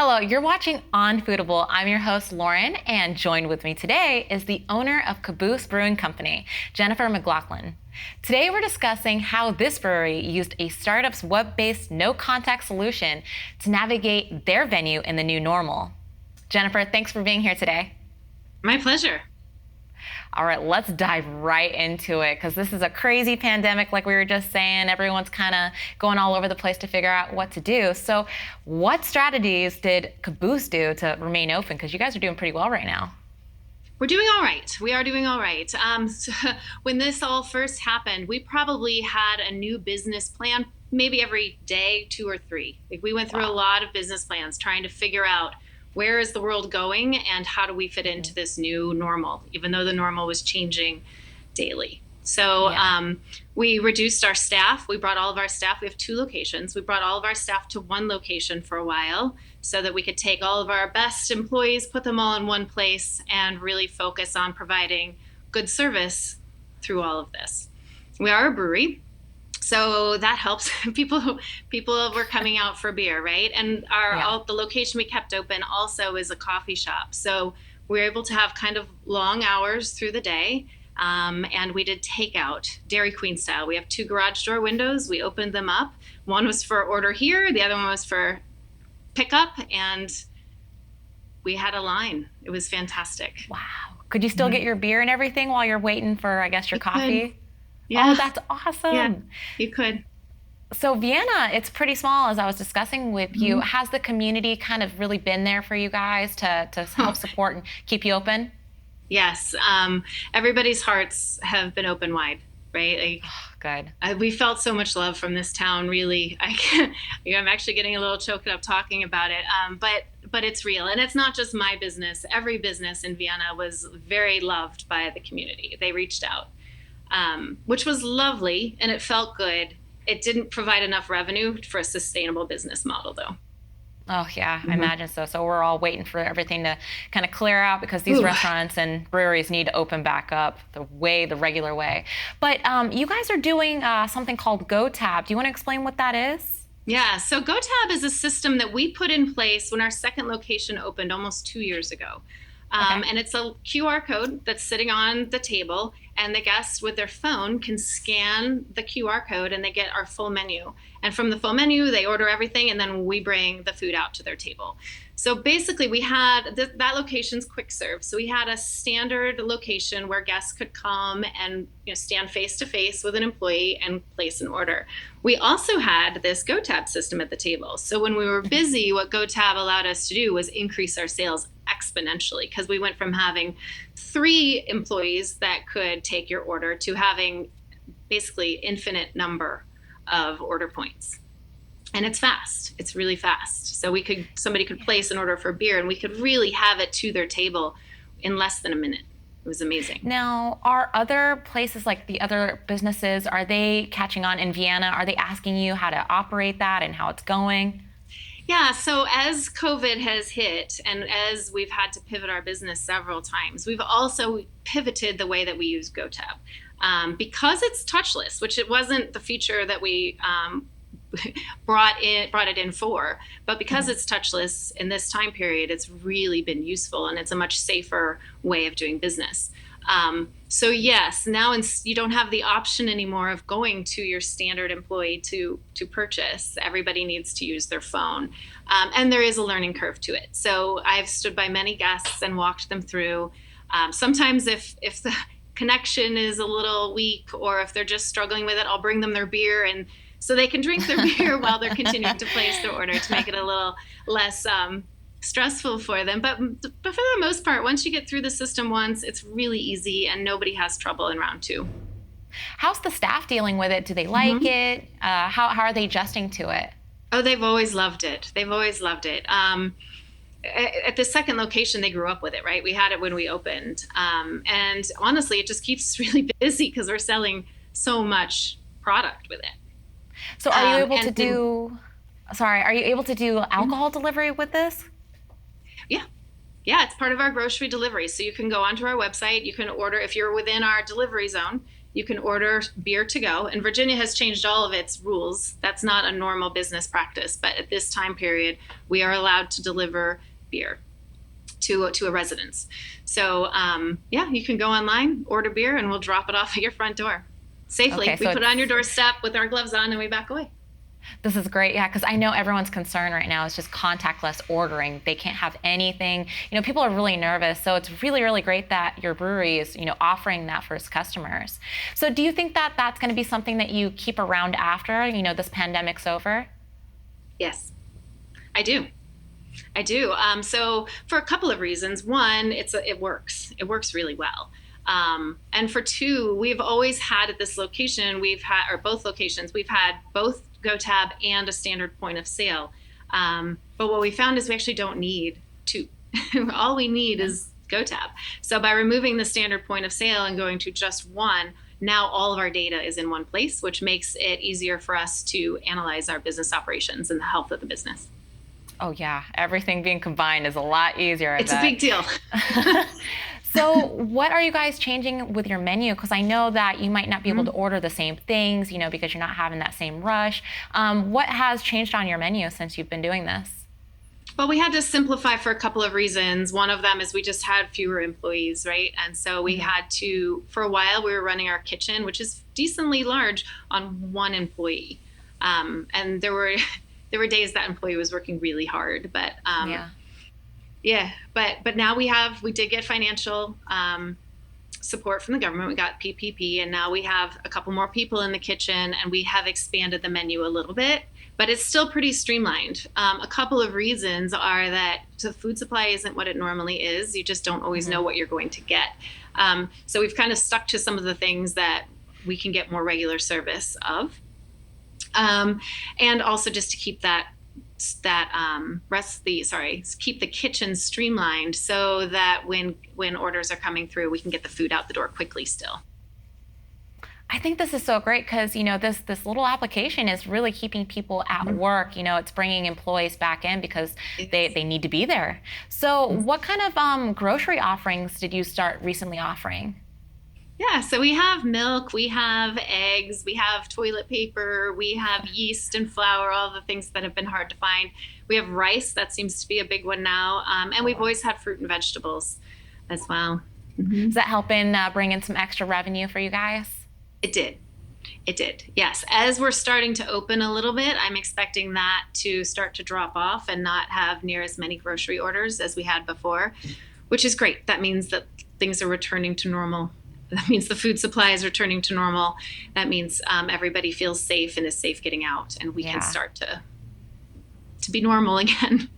Hello, you're watching Unfoodable. I'm your host, Lauren, and joined with me today is the owner of Caboose Brewing Company, Jennifer McLaughlin. Today we're discussing how this brewery used a startup's web-based no-contact solution to navigate their venue in the new normal. Jennifer, thanks for being here today. My pleasure. All right, let's dive right into it because this is a crazy pandemic, like we were just saying. Everyone's kind of going all over the place to figure out what to do. So what strategies did Caboose do to remain open? Because you guys are doing pretty well right now. We're doing all right. We are doing all right. So when this all first happened, we probably had a new business plan maybe every day, 2 or 3. Like we went through a lot of business plans trying to figure out where is the world going and how do we fit into this new normal, even though the normal was changing daily. So we reduced our staff. We brought all of our staff. We have 2 locations. We brought all of our staff to 1 location for a while so that we could take all of our best employees, put them all in one place, and really focus on providing good service through all of this. We are a brewery, so that helps. People were coming out for beer, right? And the location we kept open also is a coffee shop. So we're able to have kind of long hours through the day. And we did takeout, Dairy Queen style. We have 2 garage door windows. We opened them up. One was for order here. The other one was for pickup. And we had a line. It was fantastic. Wow. Could you still get your beer and everything while you're waiting for, I guess, your coffee? Could. Yeah. Oh, that's awesome. Yeah, you could. So Vienna, it's pretty small, as I was discussing with you. Has the community kind of really been there for you guys to help support and keep you open? Yes. Everybody's hearts have been open wide, right? Good. We felt so much love from this town, really. I'm actually getting a little choked up talking about it, but it's real. And it's not just my business. Every business in Vienna was very loved by the community. They reached out, which was lovely, and it felt good. It didn't provide enough revenue for a sustainable business model, though. Oh, yeah, I imagine so. So we're all waiting for everything to kind of clear out because these restaurants and breweries need to open back up the regular way. But you guys are doing something called GoTab. Do you want to explain what that is? Yeah, so GoTab is a system that we put in place when our second location opened almost 2 years ago. And it's a QR code that's sitting on the table, and the guests with their phone can scan the QR code and they get our full menu. And from the full menu, they order everything, and then we bring the food out to their table. So basically, we had that location's quick serve. So we had a standard location where guests could come and stand face to face with an employee and place an order. We also had this GoTab system at the table. So when we were busy, what GoTab allowed us to do was increase our sales exponentially, because we went from having 3 employees that could take your order to having basically infinite number of order points. And it's fast. It's really fast. So somebody could place an order for beer and we could really have it to their table in less than a minute. It was amazing. Now, are other places, like the other businesses, are they catching on in Vienna? Are they asking you how to operate that and how it's going? Yeah, so as COVID has hit and as we've had to pivot our business several times, we've also pivoted the way that we use GoTab. Because it's touchless, which it wasn't the feature that we brought it in for, but because it's touchless in this time period, it's really been useful, and it's a much safer way of doing business. So yes, now you don't have the option anymore of going to your standard employee to purchase. Everybody needs to use their phone, and there is a learning curve to it. So I've stood by many guests and walked them through. Sometimes if the connection is a little weak, or if they're just struggling with it, I'll bring them their beer, and so they can drink their beer while they're continuing to place their order to make it a little less stressful for them. But for the most part, once you get through the system once, it's really easy and nobody has trouble in round 2. How's the staff dealing with it? Do they like it? How are they adjusting to it? Oh, they've always loved it. They've always loved it. At the second location, they grew up with it, right? We had it when we opened. And honestly, it just keeps us really busy because we're selling so much product with it. So are you able to do, are you able to do alcohol delivery with this? Yeah. Yeah, it's part of our grocery delivery. So you can go onto our website, you can order, if you're within our delivery zone, You can order beer to go. And Virginia has changed all of its rules. That's not a normal business practice. But at this time period, we are allowed to deliver beer to a residence. So you can go online, order beer, and we'll drop it off at your front door safely. Okay, we put it on your doorstep with our gloves on and we back away. This is great, yeah, because I know everyone's concern right now is just contactless ordering. They can't have anything. People are really nervous, so it's really, really great that your brewery is, offering that for its customers. So do you think that that's going to be something that you keep around after, this pandemic's over? Yes, I do. So for a couple of reasons. One, it works. It works really well. And for two, we've always had at this location, both locations, we've had both GoTab and a standard point of sale. But what we found is we actually don't need two. All we need is GoTab. So by removing the standard point of sale and going to just one, now all of our data is in one place, which makes it easier for us to analyze our business operations and the health of the business. Oh yeah, everything being combined is a lot easier. It's a big deal. So what are you guys changing with your menu? Because I know that you might not be able to order the same things, because you're not having that same rush. What has changed on your menu since you've been doing this? Well, we had to simplify for a couple of reasons. One of them is we just had fewer employees, right? And so we had to, for a while, we were running our kitchen, which is decently large, on one employee. And there were days that employee was working really hard, but but now we did get financial support from the government. We got PPP, and now we have a couple more people in the kitchen, and we have expanded the menu a little bit, but it's still pretty streamlined. A couple of reasons are that the food supply isn't what it normally is. You just don't always know what you're going to get. So we've kind of stuck to some of the things that we can get more regular service of. And also just to keep keep the kitchen streamlined so that when orders are coming through, we can get the food out the door quickly still. I think this is so great because, this little application is really keeping people at work. It's bringing employees back in because they need to be there. So what kind of grocery offerings did you start recently offering? Yeah, so we have milk, we have eggs, we have toilet paper, we have yeast and flour, all the things that have been hard to find. We have rice, that seems to be a big one now. And we've always had fruit and vegetables as well. Does that help in bring in some extra revenue for you guys? It did, yes. As we're starting to open a little bit, I'm expecting that to start to drop off and not have near as many grocery orders as we had before, which is great. That means that things are returning to normal. That means the food supply is returning to normal. That means everybody feels safe and is safe getting out, and we can start to be normal again.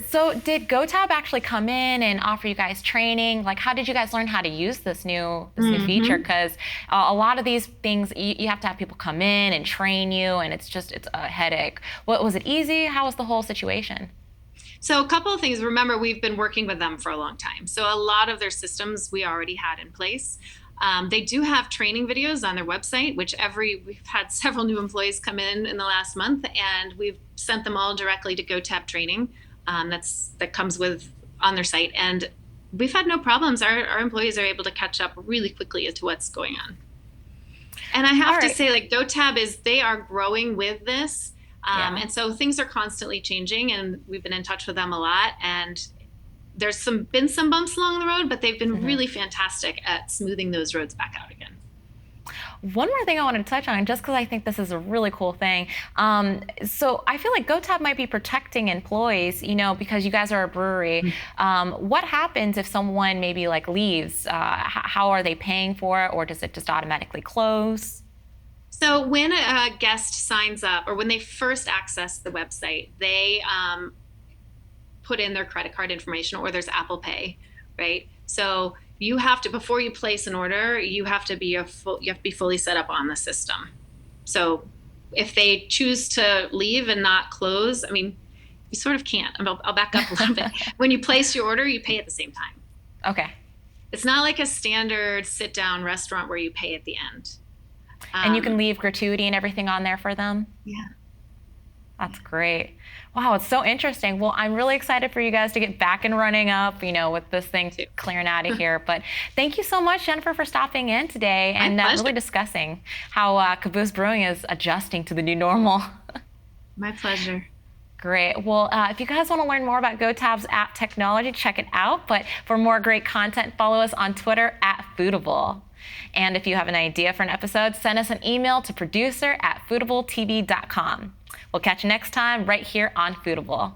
So did GoTab actually come in and offer you guys training? Like, how did you guys learn how to use this new feature? Because a lot of these things, you have to have people come in and train you, and it's a headache. Was it easy? How was the whole situation? So a couple of things. Remember, we've been working with them for a long time. So a lot of their systems we already had in place. They do have training videos on their website, which we've had several new employees come in the last month, and we've sent them all directly to GoTab training. That comes with on their site, and we've had no problems. Our employees are able to catch up really quickly as to what's going on. And I have to say, like, GoTab they are growing with this. And so things are constantly changing, and we've been in touch with them a lot. And there's been some bumps along the road, but they've been really fantastic at smoothing those roads back out again. One more thing I wanted to touch on, just because I think this is a really cool thing. So I feel like GoTab might be protecting employees, because you guys are a brewery. What happens if someone maybe leaves? How are they paying for it, or does it just automatically close? So when a guest signs up, or when they first access the website, they put in their credit card information, or there's Apple Pay, right? So you have to, before you place an order, you have to be fully set up on the system. So if they choose to leave and not close, I mean, you sort of can't. I'll back up a little bit. When you place your order, you pay at the same time. Okay. It's not like a standard sit-down restaurant where you pay at the end. And you can leave gratuity and everything on there for them? Yeah. That's great. Wow, it's so interesting. Well, I'm really excited for you guys to get back and running up, with this thing clearing out of here. But thank you so much, Jennifer, for stopping in today and really discussing how Caboose Brewing is adjusting to the new normal. My pleasure. Great. Well, if you guys want to learn more about GoTab's app technology, check it out. But for more great content, follow us on Twitter @Foodable. And if you have an idea for an episode, send us an email to producer@foodabletv.com. We'll catch you next time right here on Foodable.